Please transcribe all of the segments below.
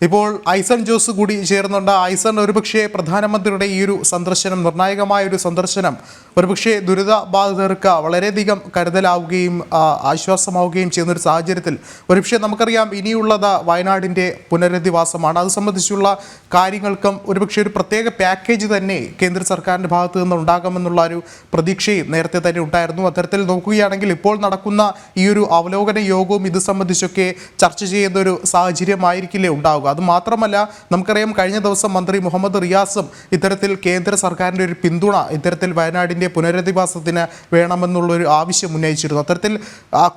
ഇപ്പോൾ ഐസൺ ജോസ് കൂടി ചേർന്നുണ്ട്. ഐസൺ, ഒരുപക്ഷെ പ്രധാനമന്ത്രിയുടെ ഈ ഒരു സന്ദർശനം, നിർണായകമായ ഒരു സന്ദർശനം, ഒരുപക്ഷെ ദുരിതബാധിതർക്ക് വളരെയധികം കരുതലാവുകയും ആശ്വാസമാവുകയും ചെയ്യുന്ന ഒരു സാഹചര്യത്തിൽ ഒരുപക്ഷെ നമുക്കറിയാം ഇനിയുള്ളത് വയനാടിൻ്റെ പുനരധിവാസമാണ്. അത് സംബന്ധിച്ചുള്ള കാര്യങ്ങൾക്കും ഒരുപക്ഷെ ഒരു പ്രത്യേക പാക്കേജ് തന്നെ കേന്ദ്ര സർക്കാരിൻ്റെ ഭാഗത്തു നിന്ന് ഉണ്ടാകുമെന്നുള്ള ഒരു പ്രതീക്ഷയും നേരത്തെ തന്നെ ഉണ്ടായിരുന്നു. അത്തരത്തിൽ നോക്കുകയാണെങ്കിൽ ഇപ്പോൾ നടക്കുന്ന ഈ ഒരു അവലോകന യോഗവും ഇത് സംബന്ധിച്ചൊക്കെ ചർച്ച ചെയ്യുന്ന ഒരു സാഹചര്യമായിരിക്കില്ലേ ഉണ്ടാവുക. അത് മാത്രമല്ല, നമുക്കറിയാം കഴിഞ്ഞ ദിവസം മന്ത്രി മുഹമ്മദ് റിയാസും ഇത്തരത്തിൽ കേന്ദ്ര സർക്കാരിൻ്റെ ഒരു പിന്തുണ ഇത്തരത്തിൽ വയനാടിൻ്റെ പുനരധിവാസത്തിന് വേണമെന്നുള്ളൊരു ആവശ്യം ഉന്നയിച്ചിരുന്നു. അത്തരത്തിൽ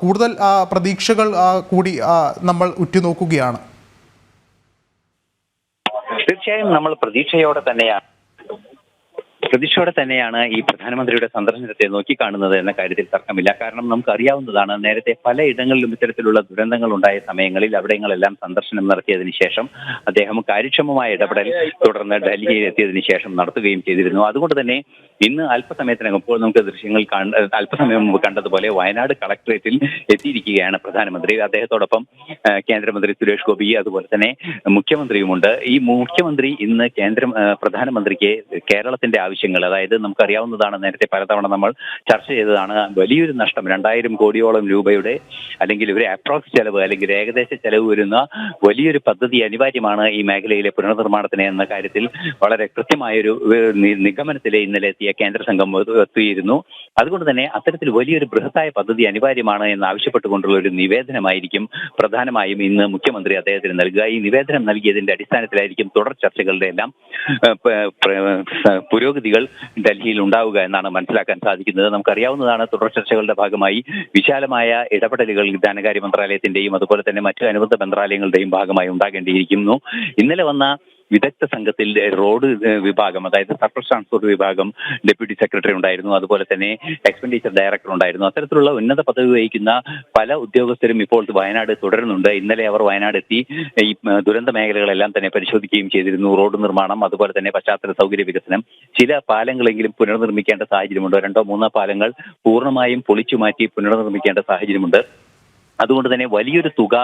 കൂടുതൽ പ്രതീക്ഷകൾ കൂടി നമ്മൾ ഉറ്റുനോക്കുകയാണ്. തീർച്ചയായും നമ്മൾ പ്രതീക്ഷയോടെ തന്നെയാണ് ഈ പ്രധാനമന്ത്രിയുടെ സന്ദർശനത്തെ നോക്കിക്കാണുന്നത് എന്ന കാര്യത്തിൽ തർക്കമില്ല. കാരണം നമുക്ക് അറിയാവുന്നതാണ്, നേരത്തെ പലയിടങ്ങളിലും ഇത്തരത്തിലുള്ള ദുരന്തങ്ങൾ ഉണ്ടായ സമയങ്ങളിൽ അവിടങ്ങളെല്ലാം സന്ദർശനം നടത്തിയതിനു ശേഷം അദ്ദേഹം കാര്യക്ഷമമായ ഇടപെടൽ തുടർന്ന് ഡൽഹിയിൽ എത്തിയതിനു ശേഷം നടത്തുകയും ചെയ്തിരുന്നു. അതുകൊണ്ട് തന്നെ ഇന്ന് അല്പസമയത്തിനകം, ഇപ്പോൾ നമുക്ക് ദൃശ്യങ്ങൾ അല്പസമയം മുമ്പ് കണ്ടതുപോലെ വയനാട് കളക്ടറേറ്റിൽ എത്തിയിരിക്കുകയാണ് പ്രധാനമന്ത്രി. അദ്ദേഹത്തോടൊപ്പം കേന്ദ്രമന്ത്രി സുരേഷ് ഗോപി, അതുപോലെ തന്നെ മുഖ്യമന്ത്രിയുമുണ്ട്. ഈ മുഖ്യമന്ത്രി ഇന്ന് പ്രധാനമന്ത്രിക്ക് കേരളത്തിന്റെ ആവശ്യങ്ങൾ, അതായത് നമുക്കറിയാവുന്നതാണ്, നേരത്തെ പലതവണ നമ്മൾ ചർച്ച ചെയ്തതാണ്, വലിയൊരു നഷ്ടം 2000 കോടിയോളം രൂപയുടെ അല്ലെങ്കിൽ ഒരു അപ്രോക്സ് ചെലവ് അല്ലെങ്കിൽ ഏകദേശ ചെലവ് വരുന്ന വലിയൊരു പദ്ധതി അനിവാര്യമാണ് ഈ മേഖലയിലെ പുനർനിർമ്മാണത്തിന് എന്ന കാര്യത്തിൽ വളരെ കൃത്യമായൊരു നിഗമനത്തിലെ ഇന്നലെ എത്തിയ കേന്ദ്ര സംഘം എത്തിയിരുന്നു. അതുകൊണ്ട് തന്നെ അത്തരത്തിൽ വലിയൊരു ബൃഹത്തായ പദ്ധതി അനിവാര്യമാണ് എന്ന് ആവശ്യപ്പെട്ടുകൊണ്ടുള്ള ഒരു നിവേദനമായിരിക്കും പ്രധാനമായും ഇന്ന് മുഖ്യമന്ത്രി അദ്ദേഹത്തിന് നൽകുക. ഈ നിവേദനം നൽകിയതിന്റെ അടിസ്ഥാനത്തിലായിരിക്കും തുടർ ചർച്ചകളുടെ എല്ലാം പുരോഗതികൾ ഡൽഹിയിൽ ഉണ്ടാവുക എന്നാണ് മനസ്സിലാക്കാൻ സാധിക്കുന്നത്. നമുക്കറിയാവുന്നതാണ്, തുടർ ചർച്ചകളുടെ ഭാഗമായി വിശാലമായ ഇടപെടലുകൾ ധനകാര്യ മന്ത്രാലയത്തിന്റെയും അതുപോലെ തന്നെ മറ്റു അനുബന്ധ മന്ത്രാലയങ്ങളുടെയും ഭാഗമായി ഉണ്ടാകേണ്ടിയിരിക്കുന്നു. ഇന്നലെ വന്ന വിദഗ്ധ സംഘത്തിൽ റോഡ് വിഭാഗം, അതായത് സർഫസ് ട്രാൻസ്പോർട്ട് വിഭാഗം ഡെപ്യൂട്ടി സെക്രട്ടറി ഉണ്ടായിരുന്നു, അതുപോലെ തന്നെ എക്സ്പെൻഡിച്ചർ ഡയറക്ടർ ഉണ്ടായിരുന്നു. അത്തരത്തിലുള്ള ഉന്നത പദവി വഹിക്കുന്ന പല ഉദ്യോഗസ്ഥരും ഇപ്പോൾ വയനാട് തുടരുന്നുണ്ട്. ഇന്നലെ അവർ വയനാട് എത്തി ഈ ദുരന്ത മേഖലകളെല്ലാം തന്നെ പരിശോധിക്കുകയും ചെയ്തിരുന്നു. റോഡ് നിർമ്മാണം, അതുപോലെ തന്നെ പശ്ചാത്തല സൗകര്യ വികസനം, ചില പാലങ്ങളെങ്കിലും പുനർനിർമ്മിക്കേണ്ട സാഹചര്യമുണ്ട്. 2-3 പാലങ്ങൾ പൂർണ്ണമായും പൊളിച്ചു മാറ്റി പുനർനിർമ്മിക്കേണ്ട സാഹചര്യമുണ്ട്. അതുകൊണ്ട് തന്നെ വലിയൊരു തുക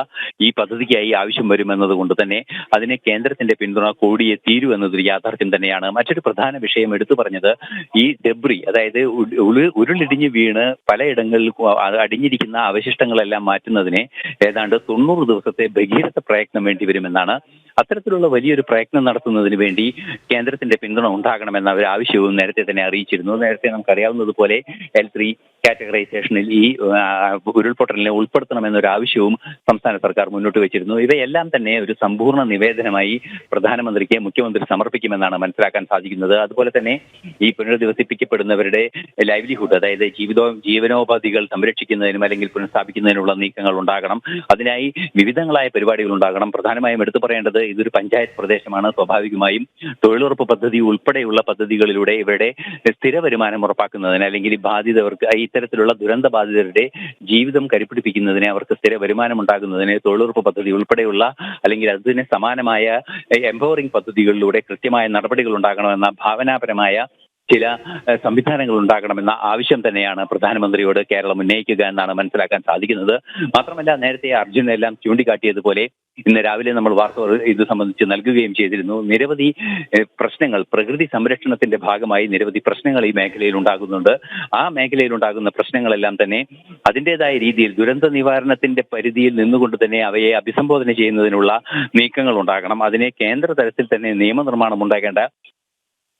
ഈ പദ്ധതിക്കായി ആവശ്യം വരുമെന്നത് കൊണ്ട് തന്നെ അതിന് കേന്ദ്രത്തിന്റെ പിന്തുണ കൂടിയേ തീരൂ എന്നതൊരു യാഥാർത്ഥ്യം തന്നെയാണ്. മറ്റൊരു പ്രധാന വിഷയം എടുത്തു പറഞ്ഞത് ഈ ഡെബ്രി, അതായത് ഉരുളിടിഞ്ഞ് വീണ് പലയിടങ്ങളിൽ അടിഞ്ഞിരിക്കുന്ന അവശിഷ്ടങ്ങളെല്ലാം മാറ്റുന്നതിന് ഏതാണ്ട് 90 ദിവസത്തെ ഭഗീരഥ പ്രയത്നം വേണ്ടിവരുമെന്നാണ്. അത്തരത്തിലുള്ള വലിയൊരു പ്രയത്നം നടത്തുന്നതിന് വേണ്ടി കേന്ദ്രത്തിന്റെ പിന്തുണ ഉണ്ടാകണമെന്ന ഒരു ആവശ്യവും നേരത്തെ തന്നെ അറിയിച്ചിരുന്നു. നേരത്തെ നമുക്കറിയാവുന്നതുപോലെ L3 കാറ്റഗറൈസേഷനിൽ ഈ ഉരുൾപൊട്ടലിനെ ഉൾപ്പെടുത്തണമെന്നൊരു ആവശ്യവും സംസ്ഥാന സർക്കാർ മുന്നോട്ട് വെച്ചിരുന്നു. ഇവയെല്ലാം തന്നെ ഒരു സമ്പൂർണ്ണ നിവേദനമായി പ്രധാനമന്ത്രിക്ക് മുഖ്യമന്ത്രി സമർപ്പിക്കുമെന്നാണ് മനസ്സിലാക്കാൻ സാധിക്കുന്നത്. അതുപോലെ തന്നെ ഈ പുനരധിവസിപ്പിക്കപ്പെടുന്നവരുടെ ലൈവ്ലിഹുഡ്, അതായത് ജീവനോപാധികൾ സംരക്ഷിക്കുന്നതിനും അല്ലെങ്കിൽ പുനഃസ്ഥാപിക്കുന്നതിനുള്ള നീക്കങ്ങൾ ഉണ്ടാകണം. അതിനായി വിവിധങ്ങളായ പരിപാടികൾ ഉണ്ടാകണം. പ്രധാനമായും എടുത്തു പറയേണ്ടത്, ഇതൊരു പഞ്ചായത്ത് പ്രദേശമാണ്. സ്വാഭാവികമായും തൊഴിലുറപ്പ് പദ്ധതി ഉൾപ്പെടെയുള്ള പദ്ധതികളിലൂടെ ഇവരുടെ സ്ഥിര വരുമാനം ഉറപ്പാക്കുന്നതിന് അല്ലെങ്കിൽ ബാധിതവർക്ക് ഇത്തരത്തിലുള്ള ദുരന്ത ബാധിതരുടെ ജീവിതം കരുപിടിപ്പിക്കുന്നതിന്, അവർക്ക് സ്ഥിര വരുമാനം ഉണ്ടാകുന്നതിന് തൊഴിലുറപ്പ് പദ്ധതി ഉൾപ്പെടെയുള്ള അല്ലെങ്കിൽ അതിന് സമാനമായ എംപവറിംഗ് പദ്ധതികളിലൂടെ കൃത്യമായ നടപടികൾ ഉണ്ടാകണമെന്ന ഭാവനാപരമായ ചില സംവിധാനങ്ങൾ ഉണ്ടാകണമെന്ന ആവശ്യം തന്നെയാണ് പ്രധാനമന്ത്രിയോട് കേരളം ഉന്നയിക്കുക എന്നാണ് മനസ്സിലാക്കാൻ സാധിക്കുന്നത്. മാത്രമല്ല, നേരത്തെ അർജുൻ എല്ലാം ചൂണ്ടിക്കാട്ടിയതുപോലെ ഇന്ന് രാവിലെ നമ്മൾ വാർത്ത ഇത് സംബന്ധിച്ച് നൽകുകയും ചെയ്തിരുന്നു. നിരവധി പ്രശ്നങ്ങൾ, പ്രകൃതി സംരക്ഷണത്തിന്റെ ഭാഗമായി നിരവധി പ്രശ്നങ്ങൾ ഈ മേഖലയിൽ ഉണ്ടാകുന്നുണ്ട്. ആ മേഖലയിൽ ഉണ്ടാകുന്ന പ്രശ്നങ്ങളെല്ലാം തന്നെ അതിൻ്റെതായ രീതിയിൽ ദുരന്ത നിവാരണത്തിന്റെ പരിധിയിൽ നിന്നുകൊണ്ട് തന്നെ അവയെ അഭിസംബോധന ചെയ്യുന്നതിനുള്ള നീക്കങ്ങൾ ഉണ്ടാകണം. അതിനെ കേന്ദ്ര തലത്തിൽ തന്നെ നിയമനിർമ്മാണം ഉണ്ടാകേണ്ട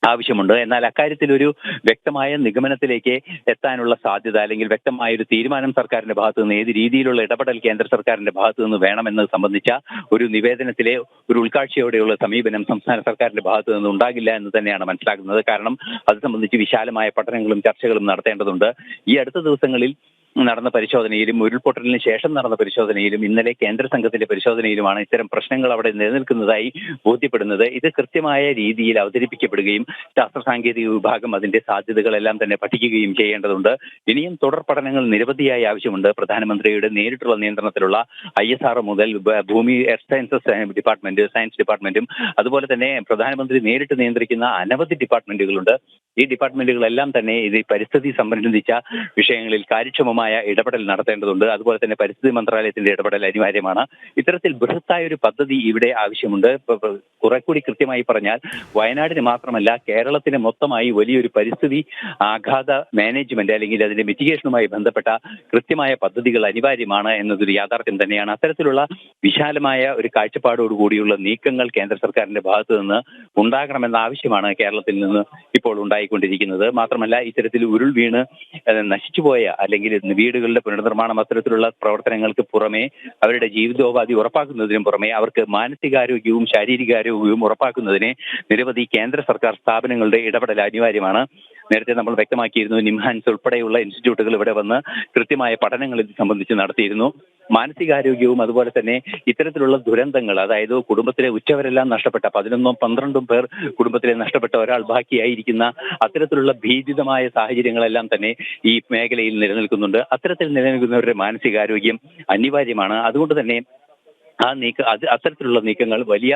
ആവശ്യമുണ്ട്. എന്നാൽ അക്കാര്യത്തിൽ ഒരു വ്യക്തമായ നിഗമനത്തിലേക്ക് എത്താനുള്ള സാധ്യത അല്ലെങ്കിൽ വ്യക്തമായ ഒരു തീരുമാനം സർക്കാരിന്റെ ഭാഗത്തു നിന്ന്, ഏത് രീതിയിലുള്ള ഇടപെടൽ കേന്ദ്ര സർക്കാരിന്റെ ഭാഗത്തു നിന്ന് വേണമെന്നത് സംബന്ധിച്ച ഒരു നിവേദനത്തിലെ ഒരു ഉൾക്കാഴ്ചയോടെയുള്ള സമീപനം സംസ്ഥാന സർക്കാരിന്റെ ഭാഗത്തു നിന്ന് ഉണ്ടാകില്ല എന്ന് തന്നെയാണ് മനസ്സിലാക്കുന്നത്. കാരണം അത് സംബന്ധിച്ച് വിശാലമായ പഠനങ്ങളും ചർച്ചകളും നടത്തേണ്ടതുണ്ട്. ഈ അടുത്ത ദിവസങ്ങളിൽ നടന്ന പരിശോധനയിലും ഉരുൾപൊട്ടലിന് ശേഷം നടന്ന പരിശോധനയിലും ഇന്നലെ കേന്ദ്ര സംഘത്തിന്റെ പരിശോധനയിലുമാണ് ഇത്തരം പ്രശ്നങ്ങൾ അവിടെ നിലനിൽക്കുന്നതായി ബോധ്യപ്പെടുന്നത്. ഇത് കൃത്യമായ രീതിയിൽ അവതരിപ്പിക്കപ്പെടുകയും ശാസ്ത്ര സാങ്കേതിക വിഭാഗം അതിന്റെ സാധ്യതകളെല്ലാം തന്നെ പഠിക്കുകയും ചെയ്യേണ്ടതുണ്ട്. ഇനിയും തുടർ പഠനങ്ങൾ നിരവധിയായി ആവശ്യമുണ്ട്. പ്രധാനമന്ത്രിയുടെ നേരിട്ടുള്ള നിയന്ത്രണത്തിലുള്ള ISRO മുതൽ ഭൂമി എർത്ത് സയൻസസ് ഡിപ്പാർട്ട്മെന്റ്, സയൻസ് ഡിപ്പാർട്ട്മെന്റും അതുപോലെ തന്നെ പ്രധാനമന്ത്രി നേരിട്ട് നിയന്ത്രിക്കുന്ന അനവധി ഡിപ്പാർട്ട്മെന്റുകളുണ്ട്. ഈ ഡിപ്പാർട്ട്മെന്റുകളെല്ലാം തന്നെ ഇത് പരിസ്ഥിതി സംബന്ധിച്ച വിഷയങ്ങളിൽ കാര്യക്ഷമമായ ഇടപെടൽ നടത്തേണ്ടതുണ്ട്. അതുപോലെ തന്നെ പരിസ്ഥിതി മന്ത്രാലയത്തിന്റെ ഇടപെടൽ അനിവാര്യമാണ്. ഇത്തരത്തിൽ ബൃഹത്തായ ഒരു പദ്ധതി ഇവിടെ ആവശ്യമുണ്ട്. കുറെ കൂടി കൃത്യമായി പറഞ്ഞാൽ വയനാടിന് മാത്രമല്ല കേരളത്തിന് മൊത്തമായി വലിയൊരു പരിസ്ഥിതി ആഘാത മാനേജ്മെന്റ് അല്ലെങ്കിൽ അതിന്റെ മിറ്റിഗേഷനുമായി ബന്ധപ്പെട്ട കൃത്യമായ പദ്ധതികൾ അനിവാര്യമാണ് എന്നതൊരു യാഥാർത്ഥ്യം തന്നെയാണ്. അത്തരത്തിലുള്ള വിശാലമായ ഒരു കാഴ്ചപ്പാടോടുകൂടിയുള്ള നീക്കങ്ങൾ കേന്ദ്ര സർക്കാരിന്റെ ഭാഗത്ത് നിന്ന് ഉണ്ടാകണമെന്ന ആവശ്യമാണ് കേരളത്തിൽ നിന്ന് ഇപ്പോൾ ഉണ്ടായിക്കൊണ്ടിരിക്കുന്നത്. മാത്രമല്ല ഇത്തരത്തിൽ ഉരുൾ വീണ് നശിച്ചുപോയ അല്ലെങ്കിൽ വീടുകളുടെ പുനർനിർമ്മാണം അത്തരത്തിലുള്ള പ്രവർത്തനങ്ങൾക്ക് പുറമെ അവരുടെ ജീവിതോപാധി ഉറപ്പാക്കുന്നതിനും പുറമെ അവർക്ക് മാനസികാരോഗ്യവും ശാരീരികാരോഗ്യവും ഉറപ്പാക്കുന്നതിന് നിരവധി കേന്ദ്ര സർക്കാർ സ്ഥാപനങ്ങളുടെ ഇടപെടൽ അനിവാര്യമാണ്. നേരത്തെ നമ്മൾ വ്യക്തമാക്കിയിരുന്നു, നിംഹാൻസ് ഉൾപ്പെടെയുള്ള ഇൻസ്റ്റിറ്റ്യൂട്ടുകൾ ഇവിടെ വന്ന് കൃത്യമായ പഠനങ്ങൾ ഇത് സംബന്ധിച്ച് നടത്തിയിരുന്നു. മാനസികാരോഗ്യവും അതുപോലെ തന്നെ ഇത്തരത്തിലുള്ള ദുരന്തങ്ങൾ, അതായത് കുടുംബത്തിലെ ഉറ്റവരെല്ലാം നഷ്ടപ്പെട്ട 11-12 പേർ കുടുംബത്തിലെ നഷ്ടപ്പെട്ട ഒരാൾ ബാക്കിയായിരിക്കുന്ന അത്തരത്തിലുള്ള ഭീതിതമായ സാഹചര്യങ്ങളെല്ലാം തന്നെ ഈ മേഖലയിൽ നിലനിൽക്കുന്നുണ്ട്. അത്തരത്തിൽ നിലനിൽക്കുന്നവരുടെ മാനസികാരോഗ്യം അനിവാര്യമാണ്. അതുകൊണ്ട് തന്നെ അത്തരത്തിലുള്ള നീക്കങ്ങൾ വലിയ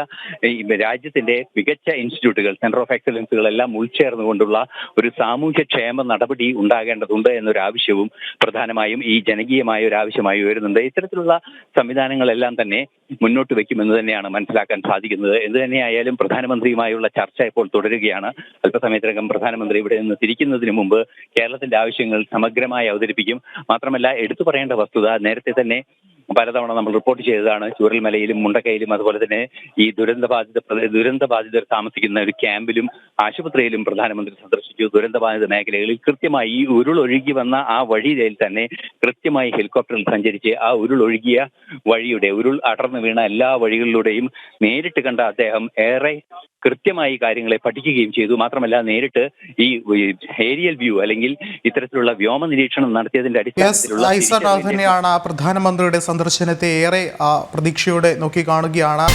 രാജ്യത്തിന്റെ മികച്ച ഇൻസ്റ്റിറ്റ്യൂട്ടുകൾ, സെന്റർ ഓഫ് എക്സലൻസുകളെല്ലാം ഉൾച്ചേർന്നുകൊണ്ടുള്ള ഒരു സാമൂഹ്യക്ഷേമ നടപടി ഉണ്ടാകേണ്ടതുണ്ട് എന്നൊരു ആവശ്യവും പ്രധാനമായും ഈ ജനകീയമായ ഒരു ആവശ്യമായി ഉയരുന്നുണ്ട്. ഇത്തരത്തിലുള്ള സംവിധാനങ്ങളെല്ലാം തന്നെ മുന്നോട്ട് വെക്കുമെന്ന് തന്നെയാണ് മനസ്സിലാക്കാൻ സാധിക്കുന്നത്. എന്ത് തന്നെയായാലും പ്രധാനമന്ത്രിയുമായുള്ള ചർച്ച ഇപ്പോൾ തുടരുകയാണ്. അല്പസമയത്തിനകം പ്രധാനമന്ത്രി ഇവിടെ നിന്ന് തിരിക്കുന്നതിന് മുമ്പ് കേരളത്തിന്റെ ആവശ്യങ്ങൾ സമഗ്രമായി അവതരിപ്പിക്കും. മാത്രമല്ല എടുത്തു പറയേണ്ട വസ്തുത, നേരത്തെ തന്നെ പലതവണ നമ്മൾ റിപ്പോർട്ട് ചെയ്തതാണ്, ചൂരൽമലയിലും മുണ്ടക്കയിലും അതുപോലെ തന്നെ ഈ ദുരന്തബാധിതർ താമസിക്കുന്ന ഒരു ക്യാമ്പിലും ആശുപത്രിയിലും പ്രധാനമന്ത്രി സന്ദർശിച്ചു. ദുരന്തബാധിത മേഖലകളിൽ കൃത്യമായി ഈ ഉരുളൊഴുകി വന്ന ആ വഴിയിൽ തന്നെ കൃത്യമായി ഹെലികോപ്റ്ററിൽ സഞ്ചരിച്ച് ആ ഉരുളൊഴുകിയ വഴിയുടെ അടർന്നു വീണ എല്ലാ വഴികളിലൂടെയും നേരിട്ട് കണ്ട അദ്ദേഹം ഏറെ കൃത്യമായി കാര്യങ്ങളെ പഠിക്കുകയും ചെയ്തു. മാത്രമല്ല നേരിട്ട് ഈ ഏരിയൽ വ്യൂ അല്ലെങ്കിൽ ഇത്തരത്തിലുള്ള വ്യോമ നിരീക്ഷണം നടത്തിയതിന്റെ അടിസ്ഥാനത്തിലുള്ള പ്രധാനമന്ത്രിയുടെ സന്ദർശനത്തെ ഏറെ പ്രതീക്ഷയോടെ നോക്കി കാണുകയാണ്.